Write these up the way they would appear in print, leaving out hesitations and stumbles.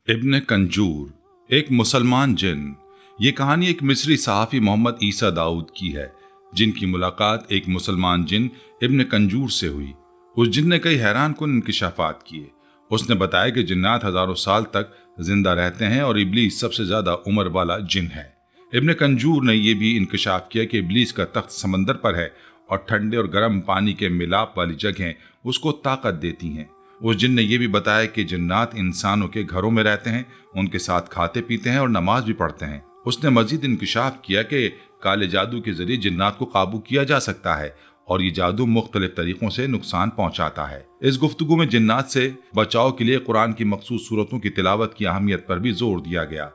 इब्न कंजूर एक मुसलमान जिन। ये कहानी एक मिस्री सहाफ़ी मोहम्मद ईसा दाऊद की है, जिनकी मुलाकात एक मुसलमान जिन इब्न कंजूर से हुई। उस जिन ने कई हैरान कुन इंकिशाफात किए। उसने बताया कि जिन्नात हजारों साल तक जिंदा रहते हैं और इबलीस सबसे ज्यादा उम्र वाला जिन है। इब्न कंजूर ने यह भी इंकशाफ किया कि इबलीस का तख्त समंदर पर है और ठंडे और गर्म पानी के मिलाप वाली जगहें उसको ताकत देती हैं। उस जिन ने यह भी बताया कि जिन्नात इंसानों के घरों में रहते हैं, उनके साथ खाते पीते हैं और नमाज भी पढ़ते हैं। उसने मजीद इंकशाफ किया कि काले जादू के जरिए जिन्नात को काबू किया जा सकता है और ये जादू मुख्तलिफ तरीकों से नुकसान पहुंचाता है। इस गुफ्तगू में जिन्नात से बचाव के लिए कुरान की मखसूस सूरतों की तिलावत की अहमियत पर भी जोर दिया गया।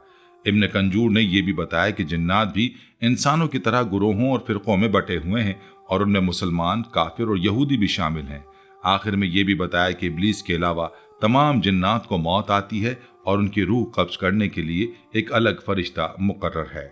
इब्न कंजूर ने यह भी बताया कि जिन्नात भी इंसानों की तरह गुरोहों और फिरकों में बटे हुए हैं और उनमें मुसलमान, काफिर और यहूदी भी शामिल हैं। आखिर में यह भी बताया कि इब्लीस के अलावा तमाम जिन्नात को मौत आती है और उनकी रूह कब्ज करने के लिए एक अलग फरिश्ता मुकर्रर है।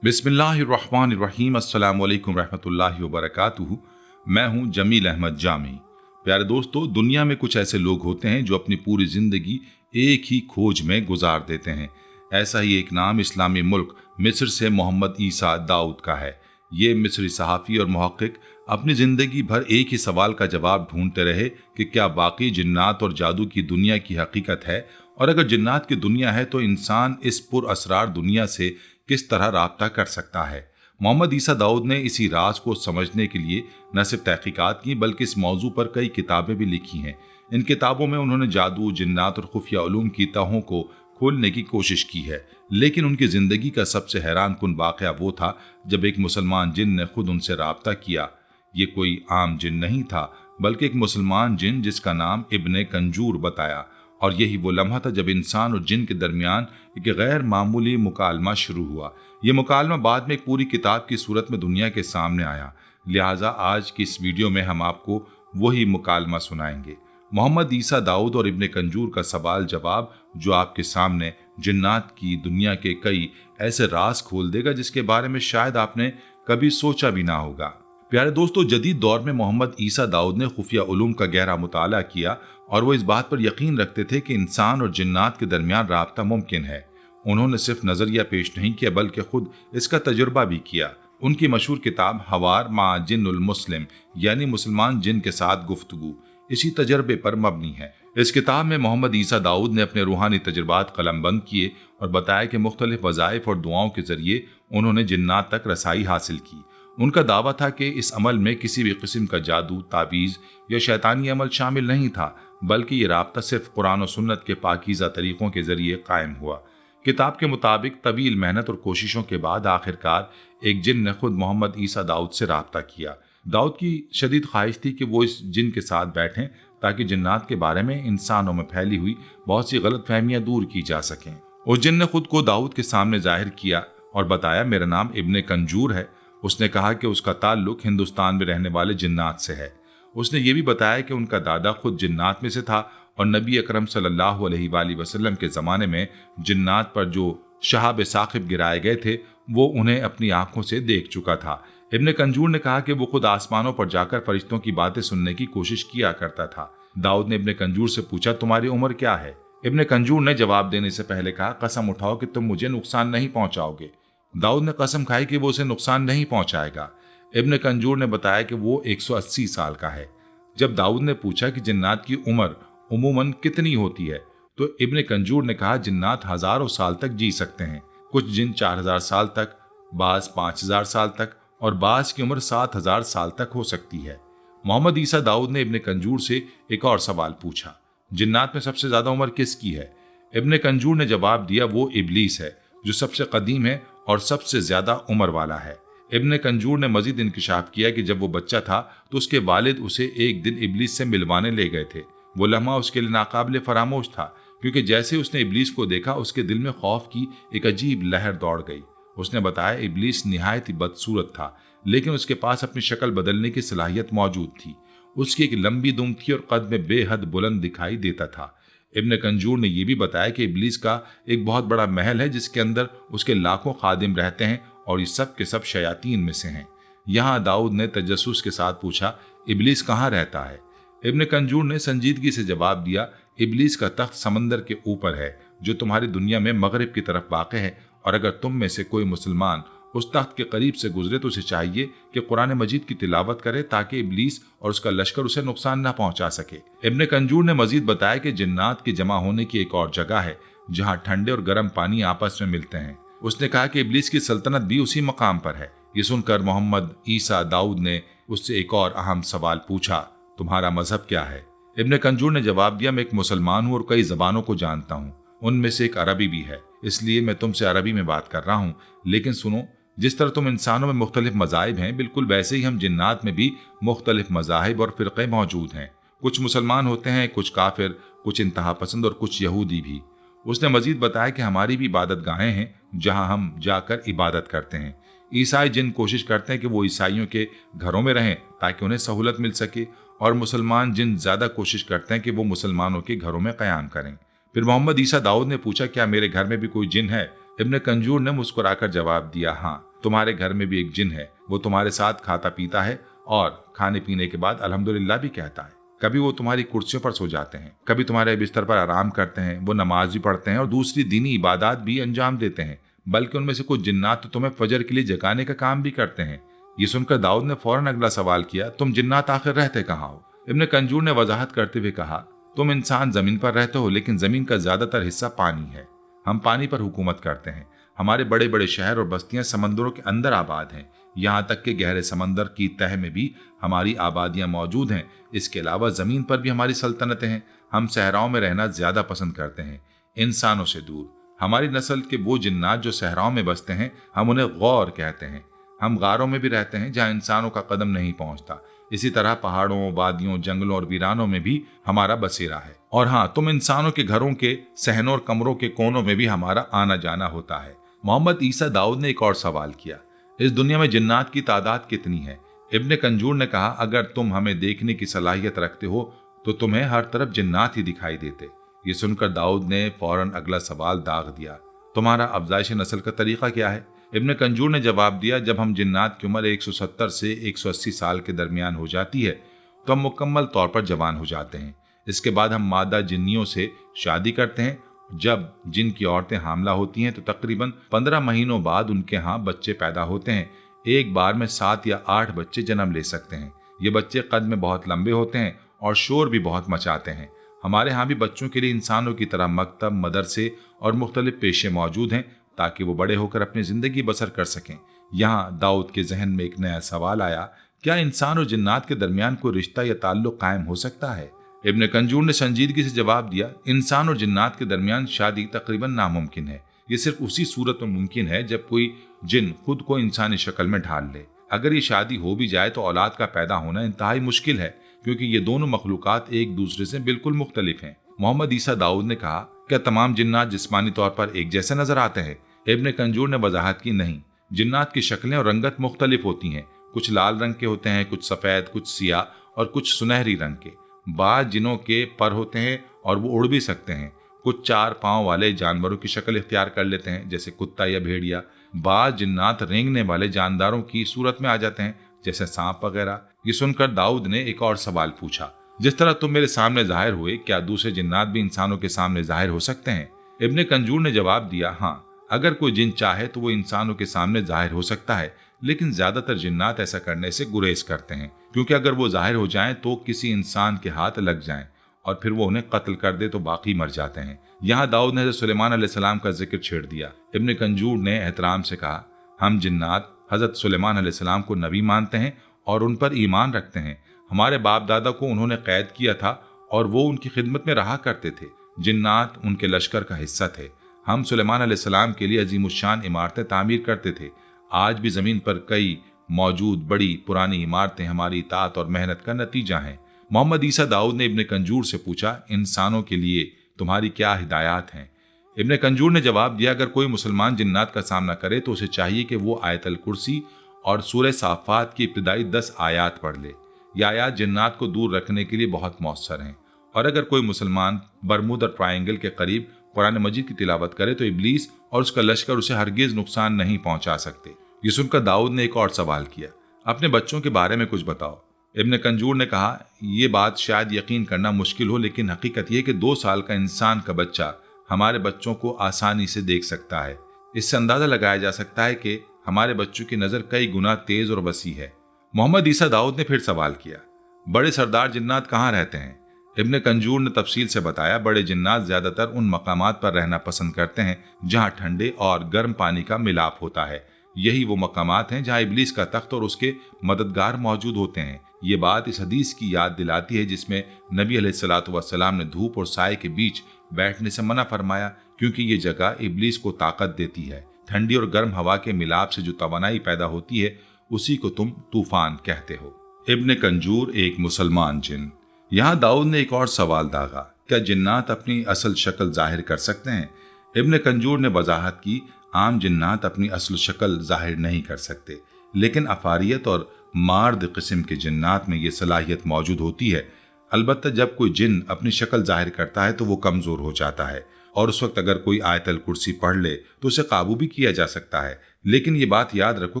बिस्मिल्लाहिर्रहमानिर्रहीम। अस्सलामु अलैकुम रहमतुल्लाहि व बरकातुहू। मैं हूं जमील अहमद जामी। प्यारे दोस्तों, दुनिया में कुछ ऐसे लोग होते हैं जो अपनी पूरी जिंदगी एक ही खोज में गुजार देते हैं। ऐसा ही एक नाम इस्लामी मुल्क मिस्र से मोहम्मद ईसा दाऊद का है। ये मिस्री सहाफ़ी और मुहक्किक अपनी जिंदगी भर एक ही सवाल का जवाब ढूंढते रहे कि क्या वाकई जिन्नात और जादू की दुनिया की हकीकत है, और अगर जिन्नात की दुनिया है तो इंसान इस पुरअसरार दुनिया से किस तरह राब्ता कर सकता है। मोहम्मद ईसा दाऊद ने इसी राज को समझने के लिए न सिर्फ तहकीकात की बल्कि इस मौजू पर कई किताबें भी लिखी हैं। इन किताबों में उन्होंने जादू, जिन्नात और खुफिया उलूम की तहों को खोलने की कोशिश की है। लेकिन उनकी जिंदगी का सबसे हैरान कुन वाक़या वो था जब एक मुसलमान जिन ने खुद उनसे राब्ता किया। ये कोई आम जिन नहीं था बल्कि एक मुसलमान जिन जिसका नाम इब्न कंजूर बताया। और यही वो लम्हा था जब इंसान और जिन के दरमियान एक गैर मामूली मुकालमा शुरू हुआ। ये मुकालमा बाद में एक पूरी किताब की सूरत में दुनिया के सामने आया। लिहाजा आज की इस वीडियो में हम आपको वही मुकालमा सुनाएंगे, मोहम्मद ईसा दाऊद और इब्न कंजूर का सवाल जवाब, जो आपके सामने जिन्नात की दुनिया के कई ऐसे राज खोल देगा जिसके बारे में शायद आपने कभी सोचा भी ना होगा। प्यारे दोस्तों, जदीद दौर में मोहम्मद ईसा दाऊद ने खुफिया उलूम का गहरा मुताला किया और वो इस बात पर यकीन रखते थे कि इंसान और जिन्नात के दरमियान राब्ता मुमकिन है। उन्होंने सिर्फ नजरिया पेश नहीं किया बल्कि खुद इसका तजुर्बा भी किया। उनकी मशहूर किताब हवार मा जिन्नुल मुस्लिम यानी मुसलमान जिन के साथ गुफ्तगू इसी तजर्बे पर मबनी है। इस किताब में मोहम्मद ईसा दाऊद ने अपने रूहानी तजुर्बात कलमबंद किए और बताया कि मुख्तलिफ वज़ाइफ और दुआओं के जरिए उन्होंने जिन्नात तक रसाई हासिल की। उनका दावा था कि इस अमल में किसी भी किस्म का जादू, तावीज़ या शैतानी अमल शामिल नहीं था, बल्कि ये राब्ता सिर्फ कुरान और सुन्नत के पाकीज़ा तरीक़ों के जरिए कायम हुआ। किताब के मुताबिक तवील मेहनत और कोशिशों के बाद आखिरकार एक जिन ने खुद मोहम्मद ईसा दाऊद से राब्ता किया। दाऊद की शदीद ख्वाहिश थी कि वो इस जिन के साथ बैठें ताकि जिन्नात के बारे में इंसानों में फैली हुई बहुत सी गलत फहमियाँ दूर की जा सकें। उस जिन ने खुद को दाऊद के सामने जाहिर किया और बताया, मेरा नाम इब्न कंजूर है। उसने कहा कि उसका ताल्लुक हिंदुस्तान में रहने वाले जिन्नात से है। उसने ये भी बताया कि उनका दादा खुद जिन्नात में से था और नबी अकरम सल्लल्लाहु अलैहि वसल्लम के ज़माने में जिन्नात पर जो शहाब साकिब गिराए गए थे वो उन्हें अपनी आंखों से देख चुका था। इब्न कंजूर ने कहा कि वो खुद आसमानों पर जाकर फरिश्तों की बातें सुनने की कोशिश किया करता था। दाऊद ने इब्न कंजूर से पूछा, तुम्हारी उम्र क्या है? इब्न कंजूर ने जवाब देने से पहले कहा, कसम उठाओ कि तुम मुझे नुकसान नहीं पहुंचाओगे। दाऊद ने कसम खाई कि वो उसे नुकसान नहीं पहुंचाएगा। इब्न कंजूर ने बताया कि वो 180 साल का है। जब दाऊद ने पूछा कि जिन्नात की उम्र उमूमन कितनी होती है तो इब्न कंजूर ने कहा, जिन्नात हजारों साल तक जी सकते हैं। कुछ जिन 4000 साल तक, बाज 5000 साल तक और बाज की उम्र 7000 साल तक हो सकती है। मोहम्मद ईसा दाऊद ने इब्न कंजूर से एक और सवाल पूछा, जिन्नात में सबसे ज्यादा उम्र किसकी है? इब्न कंजूर ने जवाब दिया, वो इबलीस है जो सबसे कदीम है और सबसे ज्यादा उम्र वाला है। इब्न कंजूर ने मजीद इंकशाफ किया कि जब वो बच्चा था तो उसके वालिद उसे एक दिन इबलीस से मिलवाने ले गए थे। वो लम्हा उसके लिए नाकाबिले फरामोश था, क्योंकि जैसे उसने इबलीस को देखा उसके दिल में खौफ की एक अजीब लहर दौड़ गई। उसने बताया, इबलीस निहायत ही बदसूरत था, लेकिन उसके पास अपनी शक्ल बदलने की सलाहियत मौजूद थी। उसकी एक लंबी दुम थी और कद में बेहद बुलंद दिखाई देता था। इब्न कंजूर ने यह भी बताया कि इबलीस का एक बहुत बड़ा महल है जिसके अंदर उसके लाखों खादिम रहते हैं और ये सब के सब शयातीन में से हैं। यहाँ दाऊद ने तजस्सुस के साथ पूछा, इबलीस कहाँ रहता है? इब्न कंजूर ने संजीदगी से जवाब दिया, इबलीस का तख्त समंदर के ऊपर है जो तुम्हारी दुनिया में मगरिब की तरफ वाक़ है, और अगर तुम में से कोई मुसलमान उस तख्त के करीब से गुजरे तो उसे चाहिए कि कुरान मजीद की तिलावत करे ताकि इब्लीस और उसका लश्कर उसे नुकसान न पहुंचा सके। इब्ने कंजूर ने मजीद बताया कि जिन्नात के जमा होने की एक और जगह है जहां ठंडे और गर्म पानी आपस में मिलते हैं। उसने कहा कि इब्लीस की सल्तनत भी उसी मकाम पर है। ये सुनकर मोहम्मद ईसा दाऊद ने उससे एक और अहम सवाल पूछा, तुम्हारा मजहब क्या है? इब्ने कंजूर ने जवाब दिया, मैं एक मुसलमान हूँ और कई जबानों को जानता हूँ, उनमें से एक अरबी भी है, इसलिए मैं तुमसे अरबी में बात कर रहा हूँ। लेकिन सुनो, जिस तरह तुम इंसानों में मुख्तलिफ मज़ाहिब हैं, बिल्कुल वैसे ही हम जिन्नात में भी मुख्तलिफ मज़ाहिब और फ़िरक़े मौजूद हैं। कुछ मुसलमान होते हैं, कुछ काफिर, कुछ इंतहा पसंद और कुछ यहूदी भी। उसने मजीद बताया कि हमारी भी इबादत गाहें हैं जहाँ हम जाकर इबादत करते हैं। ईसाई जिन कोशिश करते हैं कि वो ईसाइयों के घरों में रहें ताकि उन्हें सहूलत मिल सके, और मुसलमान जिन ज़्यादा कोशिश करते हैं कि वो मुसलमानों के घरों में क़याम करें। फिर मोहम्मद ईसा दाऊद ने पूछा, क्या मेरे घर में भी कोई जिन है? इब्ने कंजूर ने मुस्कुराकर जवाब दिया, हाँ, तुम्हारे घर में भी एक जिन है। वो तुम्हारे साथ खाता पीता है और खाने पीने के बाद अल्हम्दुलिल्लाह भी कहता है। कभी वो तुम्हारी कुर्सियों पर सो जाते हैं, कभी तुम्हारे बिस्तर पर आराम करते हैं। वो नमाज भी पढ़ते हैं और दूसरी दीनी इबादत भी अंजाम देते हैं, बल्कि उनमें से कुछ जिन्नात तो तुम्हें फजर के लिए जगाने का काम भी करते हैं। ये सुनकर दाऊद ने फौरन अगला सवाल किया, तुम जिन्नात आखिर रहते कहाँ हो? इब्ने कंजूर ने वजाहत करते हुए कहा, तुम इंसान जमीन पर रहते हो, लेकिन जमीन का ज्यादातर हिस्सा पानी है। हम पानी पर हुकूमत करते हैं। हमारे बड़े बड़े शहर और बस्तियां समंदरों के अंदर आबाद हैं। यहाँ तक कि गहरे समंदर की तह में भी हमारी आबादियां मौजूद हैं। इसके अलावा जमीन पर भी हमारी सल्तनतें हैं। हम सहराओं में रहना ज्यादा पसंद करते हैं, इंसानों से दूर। हमारी नस्ल के वो जिन्नात जो सहराओं में बसते हैं, हम उन्हें गौर कहते हैं। हम गारों में भी रहते हैं जहाँ इंसानों का कदम नहीं पहुँचता। इसी तरह पहाड़ों, वादियों, जंगलों और वीरानों में भी हमारा बसेरा है। और हाँ, तुम इंसानों के घरों के सहनों और कमरों के कोनों में भी हमारा आना जाना होता है। मोहम्मद ईसा दाऊद ने एक और सवाल किया, इस दुनिया में जिन्नात की तादाद कितनी है? इब्ने कंजूर ने कहा, अगर तुम हमें देखने की सलाहियत रखते हो तो तुम्हें हर तरफ जिन्नात ही दिखाई देते। ये सुनकर दाऊद ने फौरन अगला सवाल दाग दिया, तुम्हारा अफजाइश नस्ल का तरीका क्या है? इब्ने कंजूर ने जवाब दिया, जब हम जिन्नात की उम्र 170 से 180 साल के दरमियान हो जाती है तो हम मुकम्मल तौर पर जवान हो जाते हैं। इसके बाद हम मादा जिन्नियों से शादी करते हैं। जब जिन की औरतें हामला होती हैं तो तकरीबन 15 महीनों बाद उनके यहाँ बच्चे पैदा होते हैं। एक बार में 7 या 8 बच्चे जन्म ले सकते हैं। ये बच्चे कद में बहुत लंबे होते हैं और शोर भी बहुत मचाते हैं। हमारे यहाँ भी बच्चों के लिए इंसानों की तरह मकतब, मदरसे और मुख्तलिफ पेशे मौजूद हैं ताकि वो बड़े होकर अपनी ज़िंदगी बसर कर सकें। यहाँ दाऊद के जहन में एक नया सवाल आया, क्या इंसान और जिन्नात के दरमियान कोई रिश्ता या ताल्लुक कायम हो सकता है? इब्ने कंजूर ने संजीदगी से जवाब दिया, इंसान और जिन्नात के दरमियान शादी तकरीबन नामुमकिन है। ये सिर्फ उसी सूरत में मुमकिन है जब कोई जिन खुद को इंसानी शक्ल में ढाल ले। अगर ये शादी हो भी जाए तो औलाद का पैदा होना इंतहाई मुश्किल है, क्योंकि ये दोनों मखलूकात एक दूसरे से बिल्कुल मुख्तलिफ हैं। मोहम्मद ईसा दाऊद ने कहा, क्या तमाम जिन्नात जिस्मानी तौर पर एक जैसे नजर आते हैं? इब्ने कंजूर ने वजाहत की, नहीं, जिन्नात की शक्लें और रंगत मुख्तलिफ होती हैं। कुछ लाल रंग के होते हैं, कुछ सफ़ेद, कुछ सियाह और कुछ सुनहरी रंग के। बाज़ जिनों के पर होते हैं और वो उड़ भी सकते हैं। कुछ 4 पाँव वाले जानवरों की शक्ल इख्तियार कर लेते हैं, जैसे कुत्ता या भेड़िया। बाज़ जिन्नात रेंगने वाले जानदारों की सूरत में आ जाते हैं, जैसे सांप वगैरह। ये सुनकर दाऊद ने एक और सवाल पूछा, जिस तरह तुम मेरे सामने जाहिर हुए, क्या दूसरे जिन्नात भी इंसानों के सामने जाहिर हो सकते हैं? इब्ने कंजूर ने जवाब दिया, हाँ, अगर कोई जिन चाहे तो वो इंसानों के सामने जाहिर हो सकता है, लेकिन ज्यादातर जिन्नात ऐसा करने से गुरेज करते हैं, क्योंकि अगर वो जाहिर हो जाएं तो किसी इंसान के हाथ लग जाएं और फिर वो उन्हें कत्ल कर दे तो बाकी मर जाते हैं। यहाँ दाऊद ने हज़रत सुलेमान अलैहिस्सलाम का जिक्र छेड़ दिया। इब्ने कंजूर ने एहतराम से कहा, हम जिन्नात हज़रत सुलेमान अलैहिस्सलाम को नबी मानते हैं और उन पर ईमान रखते हैं। हमारे बाप दादा को उन्होंने कैद किया था और वो उनकी खिदमत में रहा करते थे। जिन्नात उनके लश्कर का हिस्सा थे। हम सुलेमान अलैहिस्सलाम के लिए अजीमुशान इमारतें तामीर करते थे। आज भी ज़मीन पर कई मौजूद बड़ी पुरानी इमारतें हमारी इताअत और मेहनत का नतीजा हैं। मोहम्मद ईसा दाऊद ने इब्ने कंजूर से पूछा, इंसानों के लिए तुम्हारी क्या हिदायत हैं? इब्ने कंजूर ने जवाब दिया, अगर कोई मुसलमान जिन्नात का सामना करे तो उसे चाहिए कि वो आयतल कुर्सी और सूरह साफ़ात की इब्तिदाई 10 आयात पढ़ ले। ये आयात जिन्नात को दूर रखने के लिए बहुत मौसर हैं। और अगर कोई मुसलमान बरमूदा ट्रायंगल के करीब कुरान मजीद की तिलावत करे तो इब्लीस और उसका लश्कर उसे हरगिज नुकसान नहीं पहुंचा सकते। ये सुनकर दाऊद ने एक और सवाल किया, अपने बच्चों के बारे में कुछ बताओ। इब्ने कंजूर ने कहा, यह बात शायद यकीन करना मुश्किल हो, लेकिन हकीकत यह कि 2 साल का इंसान का बच्चा हमारे बच्चों को आसानी से देख सकता है। इससे अंदाजा लगाया जा सकता है कि हमारे बच्चों की नज़र कई गुना तेज और वसी है। मोहम्मद ईसा दाऊद ने फिर सवाल किया, बड़े सरदार जिन्नात कहाँ रहते हैं? इब्न कंजूर ने तफसील से बताया, बड़े जिन्नात ज्यादातर उन मकामात पर रहना पसंद करते हैं जहाँ ठंडे और गर्म पानी का मिलाप होता है। यही वो मकामात हैं जहाँ इब्लीस का तख्त और उसके मददगार मौजूद होते हैं। ये बात इस हदीस की याद दिलाती है जिसमें नबी अलैहिस्सलातु वस्सलाम ने धूप और साए के बीच बैठने से मना फरमाया, क्योंकि ये जगह इब्लीस को ताकत देती है। ठंडी और गर्म हवा के मिलाप से जो तवानाई पैदा होती है उसी को तुम तूफान कहते हो। इब्न कंजूर एक मुसलमान जिन। यहाँ दाऊद ने एक और सवाल दागा, क्या जिन्नात अपनी असल शक्ल जाहिर कर सकते हैं? इब्न कंजूर ने वजाहत की, आम जिन्नात अपनी असल शक्ल जाहिर नहीं कर सकते, लेकिन अफारियत और मार्द किस्म के जिन्नात में ये सलाहियत मौजूद होती है। अलबत्ता जब कोई जिन अपनी शक्ल जाहिर करता है तो वो कमज़ोर हो जाता है, और उस वक्त अगर कोई आयतल कुर्सी पढ़ ले तो उसे काबू भी किया जा सकता है। लेकिन ये बात याद रखो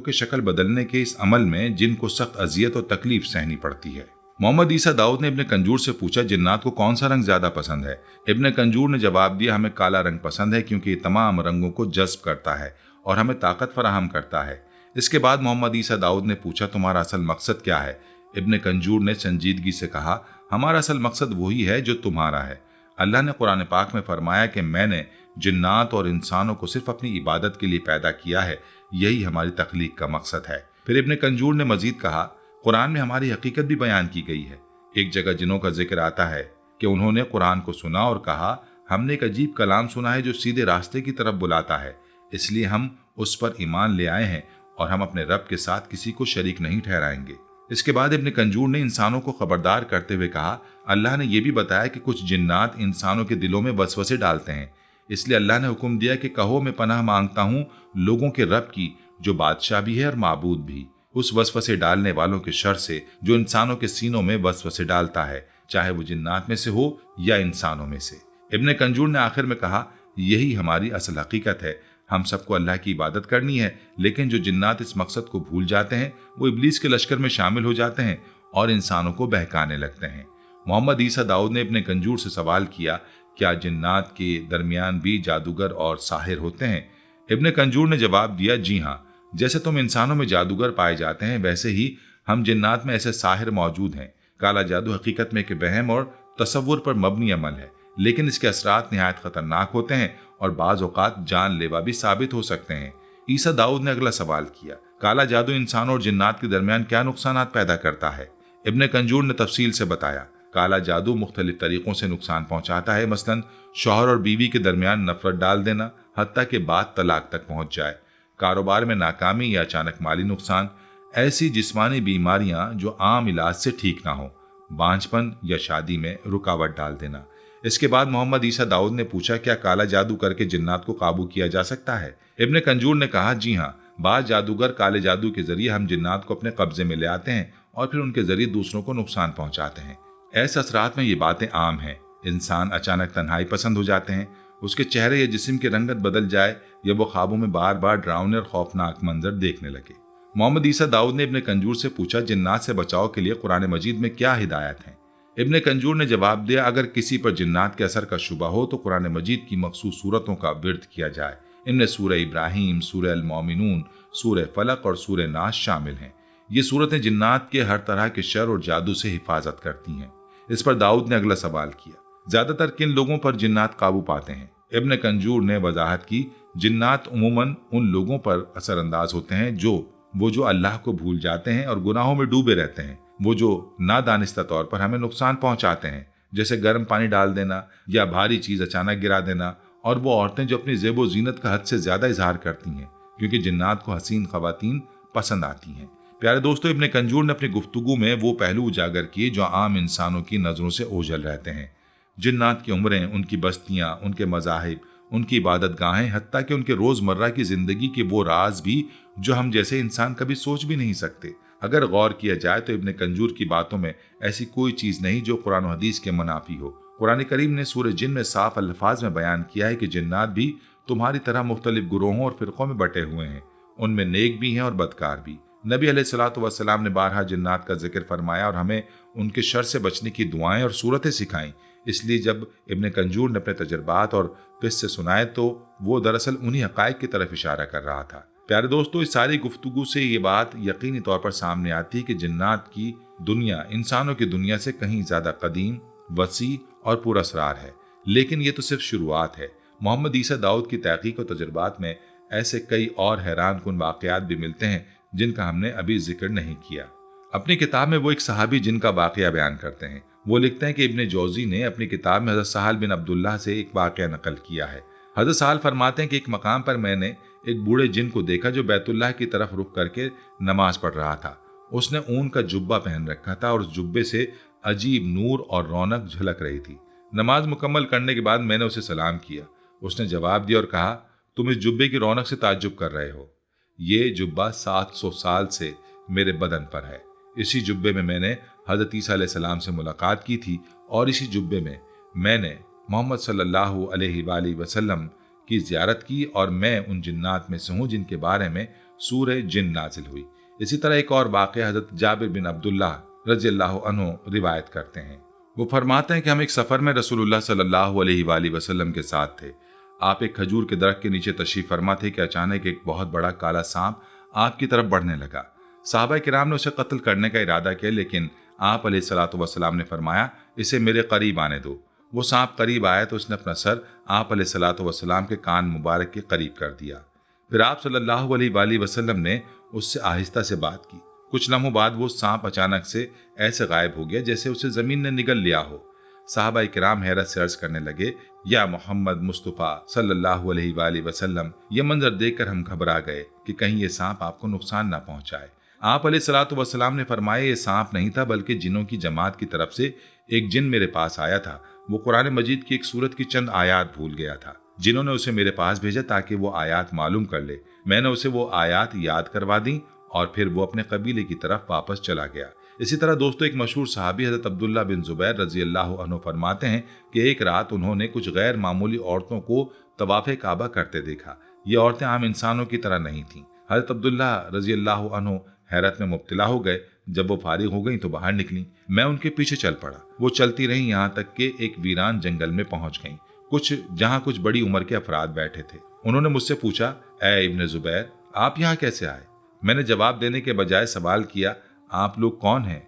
कि शक्ल बदलने के इस अमल में जिन को सख्त अजियत और तकलीफ सहनी पड़ती है। मोहम्मद ईसा दाऊद ने इब्न कंजूर से पूछा, जिन्नात को कौन सा रंग ज्यादा पसंद है? इब्न कंजूर ने जवाब दिया, हमें काला रंग पसंद है, क्योंकि ये तमाम रंगों को जज्ब करता है और हमें ताकत फराहम करता है। इसके बाद मोहम्मद ईसा दाऊद ने पूछा, तुम्हारा असल मकसद क्या है? इब्न कंजूर ने संजीदगी से कहा, हमारा असल मकसद वही है जो तुम्हारा है। अल्लाह ने कुरान पाक में फरमाया कि मैंने जिन्नात और इंसानों को सिर्फ अपनी इबादत के लिए पैदा किया है, यही हमारी तख्लीक का मकसद है। फिर इब्न कंजूर ने मजीद कहा, कुरान में हमारी हकीकत भी बयान की गई है। एक जगह जिनों का जिक्र आता है कि उन्होंने कुरान को सुना और कहा, हमने एक अजीब कलाम सुना है जो सीधे रास्ते की तरफ बुलाता है, इसलिए हम उस पर ईमान ले आए हैं और हम अपने रब के साथ किसी को शरीक नहीं ठहराएंगे। इसके बाद इब्न कंजूर ने इंसानों को खबरदार करते हुए कहा, अल्लाह ने यह भी बताया कि कुछ जिन्नात इंसानों के दिलों में वसवसे डालते हैं, इसलिए अल्लाह ने हुक्म दिया कि कहो मैं पनाह मांगता हूँ लोगों के रब की जो बादशाह भी है और माबूद भी, उस वसवसे डालने वालों के शर से जो इंसानों के सीनों में वसवसे डालता है, चाहे वो जिन्नात में से हो या इंसानों में से। इब्न कंजूर ने आखिर में कहा, यही हमारी असल हकीकत है, हम सबको अल्लाह की इबादत करनी है, लेकिन जो जिन्नात इस मकसद को भूल जाते हैं वो इब्लीस के लश्कर में शामिल हो जाते हैं और इंसानों को बहकाने लगते हैं। मोहम्मद ईसा दाऊद ने इब्न कंजूर से सवाल किया, क्या जिन्नात के दरमियान भी जादूगर और साहिर होते हैं? इब्न कंजूर ने जवाब दिया, जी हाँ, जैसे तुम इंसानों में जादूगर पाए जाते हैं वैसे ही हम जिन्नात में ऐसे साहिर मौजूद हैं। काला जादू हकीकत में एक वहम और तसव्वुर पर मबनी अमल है, लेकिन इसके असरात निहायत खतरनाक होते हैं और बाज़ औक़ात जानलेवा भी साबित हो सकते हैं। ईसा दाऊद ने अगला सवाल किया, काला जादू इंसानों और जिन्नात के दरमियान क्या नुकसानात पैदा करता है? इब्न कंजूर ने तफसील से बताया, काला जादू मुख्तलिफ तरीकों से नुकसान पहुंचाता है, मसलन शौहर और बीवी के दरमियान नफरत डाल देना, हत्ता के बाद तलाक तक पहुंच जाए, कारोबार में नाकामी या अचानक माली नुकसान, ऐसी जिस्मानी बीमारियां जो आम इलाज से ठीक ना हो, बांझपन या शादी में रुकावट डाल देना। इसके बाद मोहम्मद ईसा दाऊद ने पूछा, क्या काला जादू करके जिन्नात को काबू किया जा सकता है? इब्न कंजूर ने कहा, जी हाँ, बाज़ जादूगर काले जादू के जरिए हम जिन्नात को अपने कब्जे में ले आते हैं और फिर उनके जरिए दूसरों को नुकसान पहुंचाते हैं। ऐसे असरात में ये बातें आम हैं। इंसान अचानक तन्हाई पसंद हो जाते हैं, उसके चेहरे या जिस्म की रंगत बदल जाए या वो ख्वाबों में बार बार डरावने और खौफनाक मंजर देखने लगे। मोहम्मद ईसा दाऊद ने इब्न कंजूर से पूछा, जिन्नात से बचाव के लिए कुरान मजीद में क्या हिदायत है? इब्न कंजूर ने जवाब दिया, अगर किसी पर जिन्नात के असर का शुबा हो तो कुरान मजीद की मखसूस सूरतों का विर्द किया जाए। इनमें सूरह इब्राहिम, सूरह अल मोमिनून, सूरह फलक और सूरह नास शामिल हैं। ये सूरतें जिन्नात के हर तरह के शर और जादू से हिफाजत करती हैं। इस पर दाऊद ने अगला सवाल किया, ज्यादातर किन लोगों पर जिन्नात काबू पाते हैं? इब्न कंजूर ने वजाहत की, जिन्नात उमूमन उन लोगों पर असरअंदाज होते हैं जो अल्लाह को भूल जाते हैं और गुनाहों में डूबे रहते हैं, वो जो नादानिस्ता तौर पर हमें नुकसान पहुंचाते हैं, जैसे गर्म पानी डाल देना या भारी चीज अचानक गिरा देना, और वो औरतें जो अपनी ज़ेबो ज़ीनत का हद से ज्यादा इजहार करती हैं, क्योंकि जिन्नात को हसीन खवातीन पसंद आती हैं। प्यारे दोस्तों, इब्न कंजूर ने अपनी गुफ्तगू में वो पहलू उजागर किए जो आम इंसानों की नजरों से ओझल रहते हैं। जिन्नात की उम्रें, उनकी बस्तियां, उनके मज़ाहिब, उनकी इबादत गाहें, हत्ता कि उनके रोजमर्रा की जिंदगी के वो राज भी जो हम जैसे इंसान कभी सोच भी नहीं सकते। अगर गौर किया जाए तो इब्न कंजूर की बातों में ऐसी कोई चीज नहीं जो कुरान और हदीस के मुनाफी हो। कुरान करीम ने सूरह जिन में साफ अल्फाज में बयान किया है कि जिन्नात भी तुम्हारी तरह मुख्तलिफ गुरोहों और फिरकों में बटे हुए हैं, उनमें नेक भी हैं और बदकार भी। नबी अलैहिस्सलातु वस्सलाम ने बारहा जिन्नात का जिक्र फरमाया और हमें उनके शर से बचने की दुआएं और सूरतें सिखाईं। اس لیے جب ابن کنجور نے اپنے تجربات اور قصے سنائے تو وہ دراصل انہی حقائق کی طرف اشارہ کر رہا تھا۔ پیارے دوستو، اس ساری گفتگو سے یہ بات یقینی طور پر سامنے آتی ہے کہ جنات کی دنیا انسانوں کی دنیا سے کہیں زیادہ قدیم، وسیع اور پر اسرار ہے، لیکن یہ تو صرف شروعات ہے۔ محمد عیسیٰ داؤد کی تحقیق و تجربات میں ایسے کئی اور حیران کن واقعات بھی ملتے ہیں جن کا ہم نے ابھی ذکر نہیں کیا۔ اپنی کتاب میں وہ ایک صحابی جن کا واقعہ بیان کرتے ہیں۔ وہ لکھتے ہیں کہ ابن جوزی نے اپنی کتاب میں حضرت سہل بن عبداللہ سے ایک واقعہ نقل کیا ہے۔ حضرت سہل فرماتے ہیں کہ ایک مقام پر میں نے ایک بوڑھے جن کو دیکھا جو بیت اللہ کی طرف رخ کر کے نماز پڑھ رہا تھا۔ اس نے اون کا جبہ پہن رکھا تھا اور اس جبے سے عجیب نور اور رونق جھلک رہی تھی۔ نماز مکمل کرنے کے بعد میں نے اسے سلام کیا۔ اس نے جواب دیا اور کہا، تم اس جبے کی رونق سے تعجب کر رہے ہو؟ یہ جبہ 700 سال سے میرے بدن پر ہے۔ اسی جبے میں نے حضرت عیسیٰ علیہ السلام سے ملاقات کی تھی اور اسی جبے میں نے محمد صلی اللہ علیہ وآلہ وسلم کی زیارت کی اور میں ان جنات میں سے ہوں جن کے بارے میں سورہ جن نازل ہوئی۔ اسی طرح ایک اور واقعہ حضرت جابر بن عبداللہ رضی اللہ عنہ روایت کرتے ہیں۔ وہ فرماتے ہیں کہ ہم ایک سفر میں رسول اللہ صلی اللہ علیہ وآلہ وسلم کے ساتھ تھے۔ آپ ایک کھجور کے درخت کے نیچے تشریف فرما تھے کہ اچانک ایک بہت بڑا کالا سانپ آپ کی طرف بڑھنے لگا۔ صحابہ کرام نے اسے قتل کرنے کا ارادہ کیا، لیکن آپ علیہ الصلوۃ والسلام نے فرمایا، اسے میرے قریب آنے دو۔ وہ سانپ قریب آیا تو اس نے اپنا سر آپ علیہ الصلوۃ والسلام کے کان مبارک کے قریب کر دیا۔ پھر آپ صلی اللہ علیہ وآلہ وسلم نے اس سے آہستہ سے بات کی۔ کچھ لمحوں بعد وہ سانپ اچانک سے ایسے غائب ہو گیا جیسے اسے زمین نے نگل لیا ہو۔ صحابہ کرام حیرت سے عرض کرنے لگے، یا محمد مصطفیٰ صلی اللہ علیہ وآلہ وسلم، یہ منظر دیکھ کر ہم گھبرا گئے کہ کہیں یہ سانپ آپ کو نقصان نہ پہنچائے۔ آپ علیہ الصلوۃ والسلام نے فرمایا، یہ سانپ نہیں تھا بلکہ جنوں کی جماعت کی طرف سے ایک جن میرے پاس آیا تھا۔ وہ قرآن مجید کی ایک سورت کی چند آیات بھول گیا تھا، جنہوں نے اسے میرے پاس بھیجا تاکہ وہ آیات معلوم کر لے۔ میں نے اسے وہ آیات یاد کروا دیں اور پھر وہ اپنے قبیلے کی طرف واپس چلا گیا۔ اسی طرح دوستو، ایک مشہور صحابی حضرت عبداللہ بن زبیر رضی اللہ عنہ فرماتے ہیں کہ ایک رات انہوں نے کچھ غیر معمولی عورتوں کو طواف کعبہ کرتے دیکھا۔ یہ عورتیں عام انسانوں کی طرح نہیں تھیں۔ حضرت عبداللہ رضی اللہ عنہ حیرت میں مبتلا ہو گئے۔ جب وہ فارغ ہو گئیں تو باہر نکلیں۔ میں ان کے پیچھے چل پڑا۔ وہ چلتی رہیں یہاں تک کہ ایک ویران جنگل میں پہنچ گئیں، جہاں کچھ بڑی عمر کے افراد بیٹھے تھے۔ انہوں نے مجھ سے پوچھا، اے ابن زبیر، آپ یہاں کیسے آئے؟ میں نے جواب دینے کے بجائے سوال کیا، آپ لوگ کون ہیں؟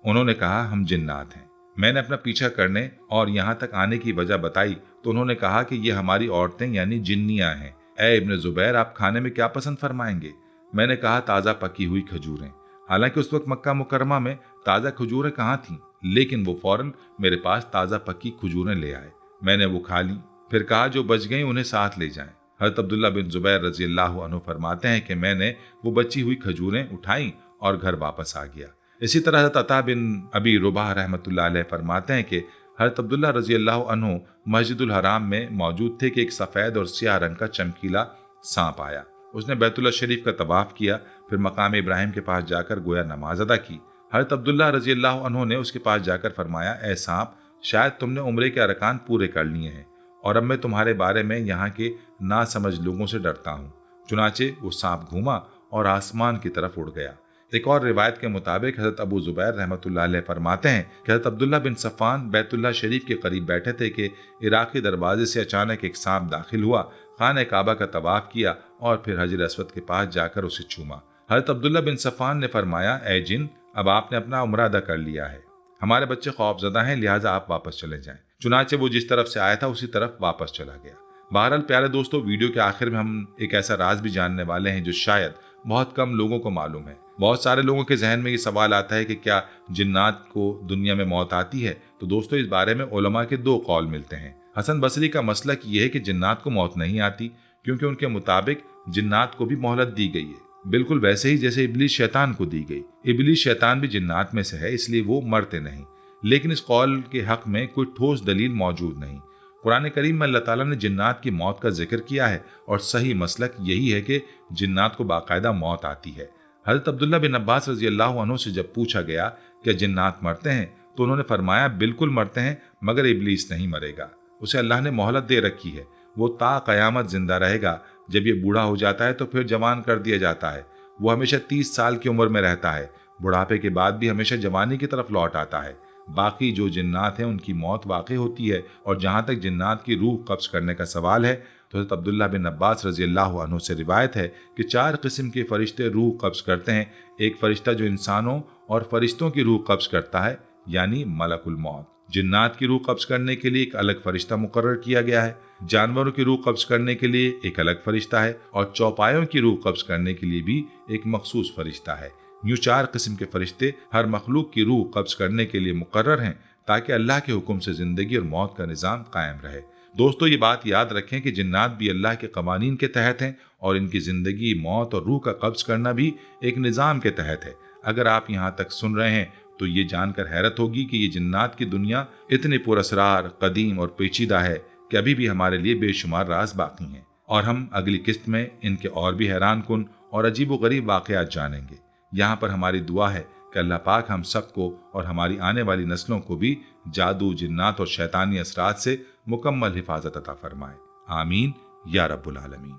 انہوں نے کہا، ہم جنات ہیں۔ میں نے اپنا پیچھا کرنے اور یہاں تک آنے کی وجہ بتائی تو انہوں نے کہا کہ یہ ہماری عورتیں یعنی جنیاں ہیں۔ اے ابن زبیر، آپ کھانے میں کیا پسند فرمائیں گے؟ میں نے کہا، تازہ پکی ہوئی کھجوریں۔ حالانکہ اس وقت مکہ مکرمہ میں تازہ کھجوریں کہاں تھیں، لیکن وہ فوراً میرے پاس تازہ پکی کھجوریں لے آئے۔ میں نے وہ کھا لی، پھر کہا جو بچ گئیں انہیں ساتھ لے جائیں۔ حضرت عبداللہ بن زبیر رضی اللہ عنہ فرماتے ہیں کہ میں نے وہ بچی ہوئی کھجوریں اٹھائیں اور گھر واپس آ گیا۔ اسی طرح حضرت عطا بن ابی رباح رحمۃ اللہ علیہ فرماتے ہیں کہ حضرت عبداللہ رضی اللہ عنہ مسجد الحرام میں موجود تھے کہ ایک سفید اور سیاہ رنگ کا چمکیلا سانپ آیا۔ اس نے بیت اللہ شریف کا طواف کیا، پھر مقام ابراہیم کے پاس جا کر گویا نماز ادا کی۔ حضرت عبداللہ رضی اللہ عنہ نے اس کے پاس جا کر فرمایا، اے سانپ، شاید تم نے عمرے کے ارکان پورے کر لیے ہیں اور اب میں تمہارے بارے میں یہاں کے ناسمجھ لوگوں سے ڈرتا ہوں۔ چنانچہ وہ سانپ گھوما اور آسمان کی طرف اڑ گیا۔ ایک اور روایت کے مطابق حضرت ابو زبیر رحمۃ اللہ علیہ فرماتے ہیں کہ حضرت عبداللہ بن صفان بیت اللہ شریف کے قریب بیٹھے تھے کہ عراقی دروازے سے اچانک ایک سانپ داخل ہوا، خانہ کعبہ کا طواف کیا اور پھر حجر اسود کے پاس جا کر اسے چوما۔ حضرت عبداللہ بن صفان نے فرمایا، اے جن، اب آپ نے اپنا عمرہ ادا کر لیا ہے، ہمارے بچے خوف زدہ ہیں، لہٰذا آپ واپس چلے جائیں۔ چنانچہ وہ جس طرف سے آیا تھا اسی طرف واپس چلا گیا۔ بہرحال پیارے دوستو، ویڈیو کے آخر میں ہم ایک ایسا راز بھی جاننے والے ہیں جو شاید بہت کم لوگوں کو معلوم ہے۔ بہت سارے لوگوں کے ذہن میں یہ سوال آتا ہے کہ کیا جنات کو دنیا میں موت آتی ہے؟ تو دوستو، اس بارے میں علماء کے دو قول ملتے ہیں۔ حسن بصری کا مسلک یہ ہے کہ جنات کو موت نہیں آتی، کیونکہ ان کے مطابق جنات کو بھی مہلت دی گئی ہے، بالکل ویسے ہی جیسے ابلیس شیطان کو دی گئی۔ ابلیس شیطان بھی جنات میں سے ہے، اس لیے وہ مرتے نہیں۔ لیکن اس قول کے حق میں کوئی ٹھوس دلیل موجود نہیں۔ قرآن کریم میں اللہ تعالیٰ نے جنات کی موت کا ذکر کیا ہے اور صحیح مسلک یہی ہے کہ جنات کو باقاعدہ موت آتی ہے۔ حضرت عبداللہ بن عباس رضی اللہ عنہ سے جب پوچھا گیا کہ جنات مرتے ہیں تو انہوں نے فرمایا، بالکل مرتے ہیں، مگر ابلیس نہیں مرے گا، اسے اللہ نے مہلت دے رکھی ہے، وہ تا قیامت زندہ رہے گا۔ جب یہ بوڑھا ہو جاتا ہے تو پھر جوان کر دیا جاتا ہے، وہ ہمیشہ 30 سال کی عمر میں رہتا ہے، بڑھاپے کے بعد بھی ہمیشہ جوانی کی طرف لوٹ آتا ہے۔ باقی جو جنات ہیں ان کی موت واقع ہوتی ہے۔ اور جہاں تک جنات کی روح قبض کرنے کا سوال ہے تو حضرت عبداللہ بن عباس رضی اللہ عنہ سے روایت ہے کہ 4 قسم کے فرشتے روح قبض کرتے ہیں۔ ایک فرشتہ جو انسانوں اور فرشتوں کی روح قبض کرتا ہے یعنی ملک الموت۔ جنات کی روح قبض کرنے کے لیے ایک الگ فرشتہ مقرر کیا گیا ہے، جانوروں کی روح قبض کرنے کے لیے ایک الگ فرشتہ ہے، اور چوپایوں کی روح قبض کرنے کے لیے بھی ایک مخصوص فرشتہ ہے۔ یوں 4 قسم کے فرشتے ہر مخلوق کی روح قبض کرنے کے لیے مقرر ہیں تاکہ اللہ کے حکم سے زندگی اور موت کا نظام قائم رہے۔ دوستو، یہ بات یاد رکھیں کہ جنات بھی اللہ کے قوانین کے تحت ہیں اور ان کی زندگی، موت اور روح کا قبض کرنا بھی ایک نظام کے تحت ہے۔ اگر آپ یہاں تک سن رہے ہیں تو یہ جان کر حیرت ہوگی کہ یہ جنات کی دنیا اتنی پر اسرار، قدیم اور پیچیدہ ہے کہ ابھی بھی ہمارے لیے بے شمار راز باقی ہیں، اور ہم اگلی قسط میں ان کے اور بھی حیران کن اور عجیب و غریب واقعات جانیں گے۔ یہاں پر ہماری دعا ہے کہ اللہ پاک ہم سب کو اور ہماری آنے والی نسلوں کو بھی جادو، جنات اور شیطانی اثرات سے مکمل حفاظت عطا فرمائے۔ آمین یا رب العالمین۔